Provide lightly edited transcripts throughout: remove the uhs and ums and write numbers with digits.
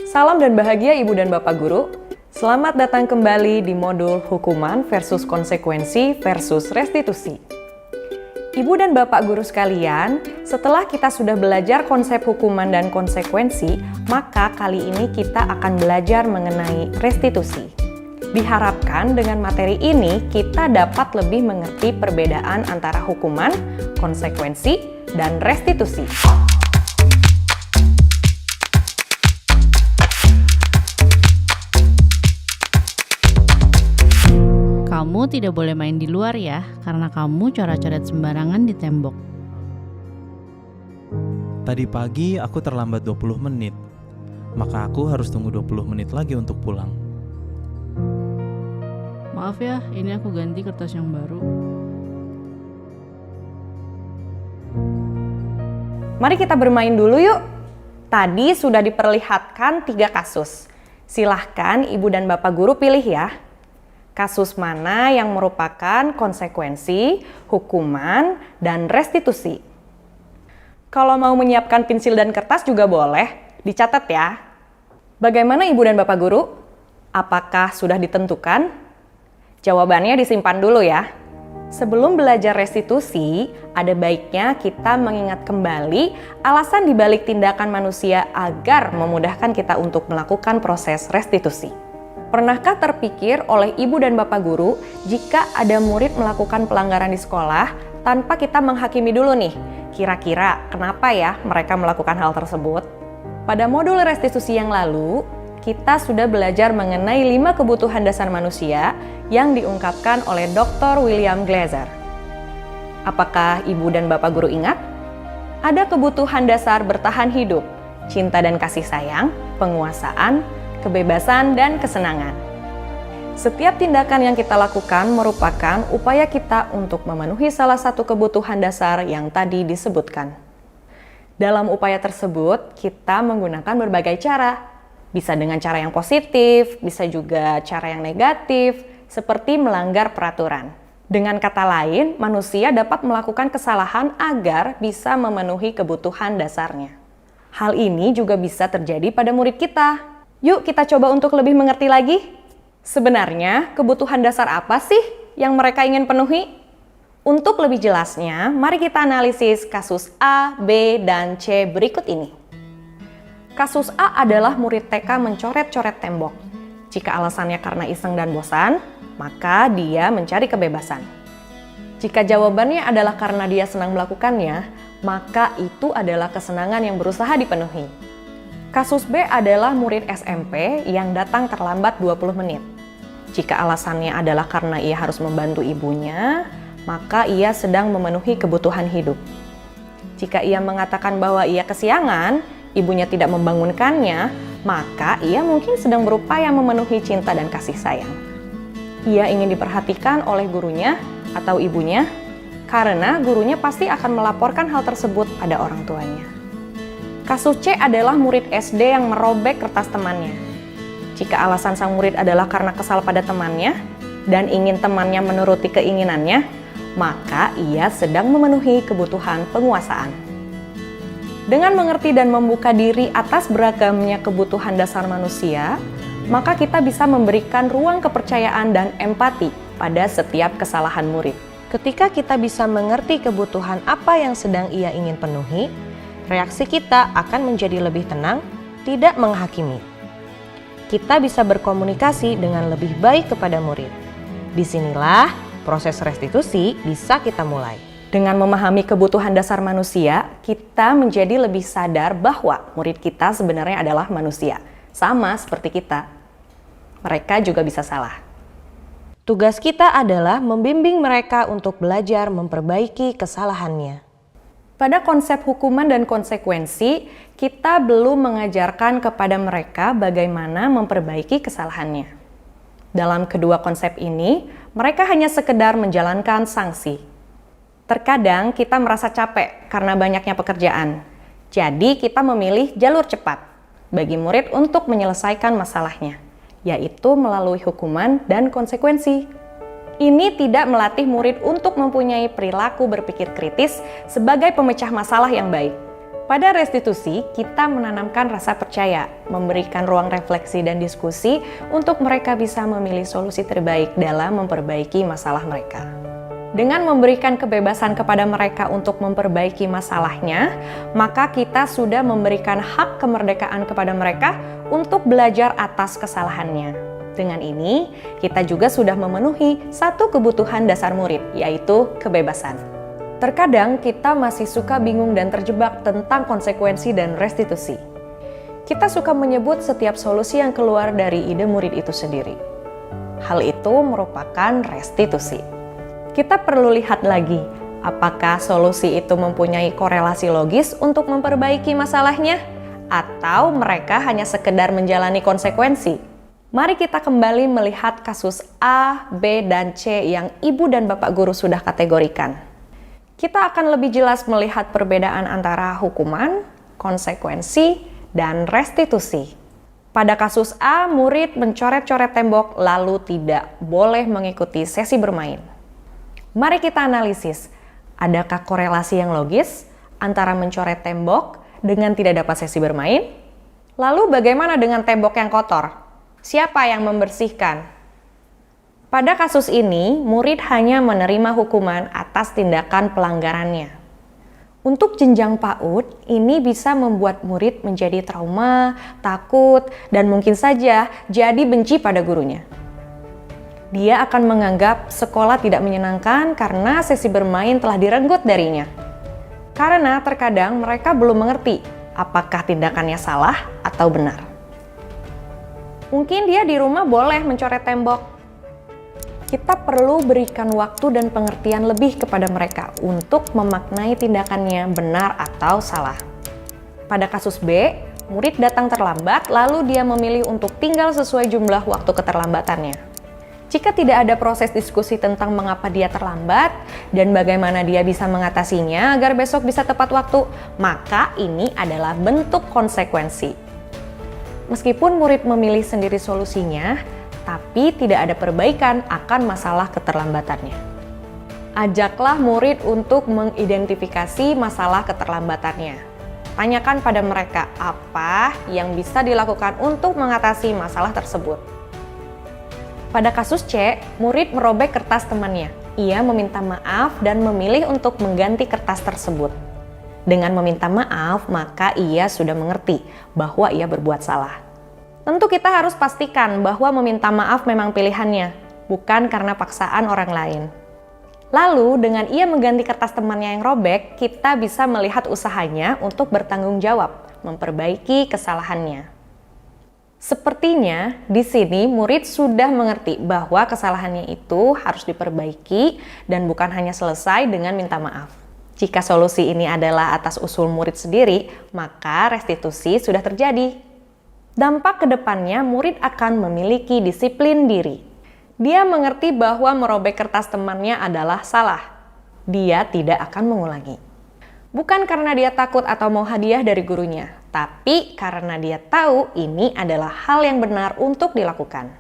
Salam dan bahagia Ibu dan Bapak Guru. Selamat datang kembali di modul hukuman versus konsekuensi versus restitusi. Ibu dan Bapak Guru sekalian, setelah kita sudah belajar konsep hukuman dan konsekuensi, maka kali ini kita akan belajar mengenai restitusi. Diharapkan dengan materi ini kita dapat lebih mengerti perbedaan antara hukuman, konsekuensi, dan restitusi. Kamu tidak boleh main di luar ya, karena kamu coret-coret sembarangan di tembok. Tadi pagi aku terlambat 20 menit, maka aku harus tunggu 20 menit lagi untuk pulang. Maaf ya, ini aku ganti kertas yang baru. Mari kita bermain dulu yuk. Tadi sudah diperlihatkan 3 kasus. Silahkan Ibu dan Bapak Guru pilih ya. Kasus mana yang merupakan konsekuensi, hukuman, dan restitusi. Kalau mau menyiapkan pensil dan kertas juga boleh, dicatat ya. Bagaimana Ibu dan Bapak Guru? Apakah sudah ditentukan? Jawabannya disimpan dulu ya. Sebelum belajar restitusi, ada baiknya kita mengingat kembali alasan dibalik tindakan manusia agar memudahkan kita untuk melakukan proses restitusi. Pernahkah terpikir oleh Ibu dan Bapak Guru jika ada murid melakukan pelanggaran di sekolah tanpa kita menghakimi dulu nih, kira-kira kenapa ya mereka melakukan hal tersebut? Pada modul restitusi yang lalu, kita sudah belajar mengenai 5 kebutuhan dasar manusia yang diungkapkan oleh Dr. William Glasser. Apakah Ibu dan Bapak Guru ingat? Ada kebutuhan dasar bertahan hidup, cinta dan kasih sayang, penguasaan, kebebasan, dan kesenangan. Setiap tindakan yang kita lakukan merupakan upaya kita untuk memenuhi salah satu kebutuhan dasar yang tadi disebutkan. Dalam upaya tersebut, kita menggunakan berbagai cara. Bisa dengan cara yang positif, bisa juga cara yang negatif, seperti melanggar peraturan. Dengan kata lain, manusia dapat melakukan kesalahan agar bisa memenuhi kebutuhan dasarnya. Hal ini juga bisa terjadi pada murid kita. Yuk kita coba untuk lebih mengerti lagi. Sebenarnya kebutuhan dasar apa sih yang mereka ingin penuhi? Untuk lebih jelasnya, mari kita analisis kasus A, B, dan C berikut ini. Kasus A adalah murid TK mencoret-coret tembok. Jika alasannya karena iseng dan bosan, maka dia mencari kebebasan. Jika jawabannya adalah karena dia senang melakukannya, maka itu adalah kesenangan yang berusaha dipenuhi. Kasus B adalah murid SMP yang datang terlambat 20 menit. Jika alasannya adalah karena ia harus membantu ibunya, maka ia sedang memenuhi kebutuhan hidup. Jika ia mengatakan bahwa ia kesiangan, ibunya tidak membangunkannya, maka ia mungkin sedang berupaya memenuhi cinta dan kasih sayang. Ia ingin diperhatikan oleh gurunya atau ibunya, karena gurunya pasti akan melaporkan hal tersebut pada orang tuanya. Kasus C adalah murid SD yang merobek kertas temannya. Jika alasan sang murid adalah karena kesal pada temannya dan ingin temannya menuruti keinginannya, maka ia sedang memenuhi kebutuhan penguasaan. Dengan mengerti dan membuka diri atas beragamnya kebutuhan dasar manusia, maka kita bisa memberikan ruang kepercayaan dan empati pada setiap kesalahan murid. Ketika kita bisa mengerti kebutuhan apa yang sedang ia ingin penuhi, reaksi kita akan menjadi lebih tenang, tidak menghakimi. Kita bisa berkomunikasi dengan lebih baik kepada murid. Disinilah proses restitusi bisa kita mulai. Dengan memahami kebutuhan dasar manusia, kita menjadi lebih sadar bahwa murid kita sebenarnya adalah manusia, sama seperti kita. Mereka juga bisa salah. Tugas kita adalah membimbing mereka untuk belajar memperbaiki kesalahannya. Pada konsep hukuman dan konsekuensi, kita belum mengajarkan kepada mereka bagaimana memperbaiki kesalahannya. Dalam kedua konsep ini, mereka hanya sekedar menjalankan sanksi. Terkadang kita merasa capek karena banyaknya pekerjaan. Jadi kita memilih jalur cepat bagi murid untuk menyelesaikan masalahnya, yaitu melalui hukuman dan konsekuensi. Ini tidak melatih murid untuk mempunyai perilaku berpikir kritis sebagai pemecah masalah yang baik. Pada restitusi, kita menanamkan rasa percaya, memberikan ruang refleksi dan diskusi untuk mereka bisa memilih solusi terbaik dalam memperbaiki masalah mereka. Dengan memberikan kebebasan kepada mereka untuk memperbaiki masalahnya, maka kita sudah memberikan hak kemerdekaan kepada mereka untuk belajar atas kesalahannya. Dengan ini, kita juga sudah memenuhi satu kebutuhan dasar murid, yaitu kebebasan. Terkadang kita masih suka bingung dan terjebak tentang konsekuensi dan restitusi. Kita suka menyebut setiap solusi yang keluar dari ide murid itu sendiri. Hal itu merupakan restitusi. Kita perlu lihat lagi, apakah solusi itu mempunyai korelasi logis untuk memperbaiki masalahnya, atau mereka hanya sekedar menjalani konsekuensi. Mari kita kembali melihat kasus A, B, dan C yang Ibu dan Bapak Guru sudah kategorikan. Kita akan lebih jelas melihat perbedaan antara hukuman, konsekuensi, dan restitusi. Pada kasus A, murid mencoret-coret tembok lalu tidak boleh mengikuti sesi bermain. Mari kita analisis, adakah korelasi yang logis antara mencoret tembok dengan tidak dapat sesi bermain? Lalu bagaimana dengan tembok yang kotor? Siapa yang membersihkan? Pada kasus ini, murid hanya menerima hukuman atas tindakan pelanggarannya. Untuk jenjang PAUD, ini bisa membuat murid menjadi trauma, takut, dan mungkin saja jadi benci pada gurunya. Dia akan menganggap sekolah tidak menyenangkan karena sesi bermain telah direnggut darinya. Karena terkadang mereka belum mengerti apakah tindakannya salah atau benar. Mungkin dia di rumah boleh mencoret tembok. Kita perlu berikan waktu dan pengertian lebih kepada mereka untuk memaknai tindakannya benar atau salah. Pada kasus B, murid datang terlambat lalu dia memilih untuk tinggal sesuai jumlah waktu keterlambatannya. Jika tidak ada proses diskusi tentang mengapa dia terlambat dan bagaimana dia bisa mengatasinya agar besok bisa tepat waktu, maka ini adalah bentuk konsekuensi. Meskipun murid memilih sendiri solusinya, tapi tidak ada perbaikan akan masalah keterlambatannya. Ajaklah murid untuk mengidentifikasi masalah keterlambatannya. Tanyakan pada mereka apa yang bisa dilakukan untuk mengatasi masalah tersebut. Pada kasus C, murid merobek kertas temannya. Ia meminta maaf dan memilih untuk mengganti kertas tersebut. Dengan meminta maaf, maka ia sudah mengerti bahwa ia berbuat salah. Tentu kita harus pastikan bahwa meminta maaf memang pilihannya, bukan karena paksaan orang lain. Lalu, dengan ia mengganti kertas temannya yang robek, kita bisa melihat usahanya untuk bertanggung jawab, memperbaiki kesalahannya. Sepertinya di sini murid sudah mengerti bahwa kesalahannya itu harus diperbaiki dan bukan hanya selesai dengan minta maaf. Jika solusi ini adalah atas usul murid sendiri, maka restitusi sudah terjadi. Dampak ke depannya, murid akan memiliki disiplin diri. Dia mengerti bahwa merobek kertas temannya adalah salah. Dia tidak akan mengulangi. Bukan karena dia takut atau mau hadiah dari gurunya, tapi karena dia tahu ini adalah hal yang benar untuk dilakukan.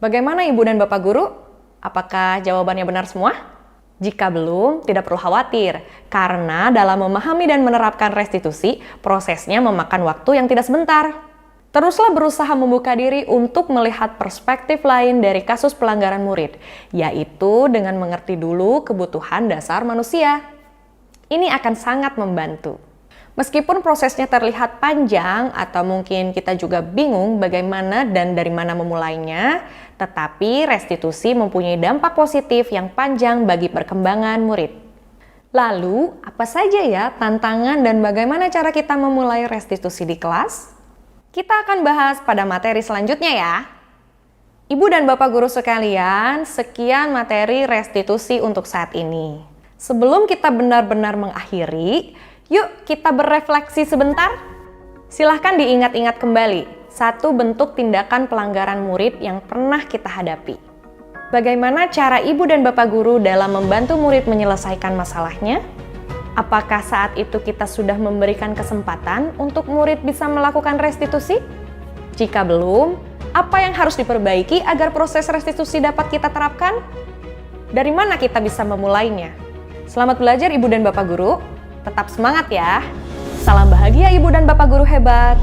Bagaimana Ibu dan Bapak Guru? Apakah jawabannya benar semua? Jika belum, tidak perlu khawatir, karena dalam memahami dan menerapkan restitusi, prosesnya memakan waktu yang tidak sebentar. Teruslah berusaha membuka diri untuk melihat perspektif lain dari kasus pelanggaran murid, yaitu dengan mengerti dulu kebutuhan dasar manusia. Ini akan sangat membantu. Meskipun prosesnya terlihat panjang atau mungkin kita juga bingung bagaimana dan dari mana memulainya, tetapi restitusi mempunyai dampak positif yang panjang bagi perkembangan murid. Lalu, apa saja ya tantangan dan bagaimana cara kita memulai restitusi di kelas? Kita akan bahas pada materi selanjutnya ya. Ibu dan Bapak Guru sekalian, sekian materi restitusi untuk saat ini. Sebelum kita benar-benar mengakhiri, yuk kita berefleksi sebentar. Silahkan diingat-ingat kembali satu bentuk tindakan pelanggaran murid yang pernah kita hadapi. Bagaimana cara Ibu dan Bapak Guru dalam membantu murid menyelesaikan masalahnya? Apakah saat itu kita sudah memberikan kesempatan untuk murid bisa melakukan restitusi? Jika belum, apa yang harus diperbaiki agar proses restitusi dapat kita terapkan? Dari mana kita bisa memulainya? Selamat belajar Ibu dan Bapak Guru. Tetap semangat ya. Salam bahagia Ibu dan Bapak Guru hebat.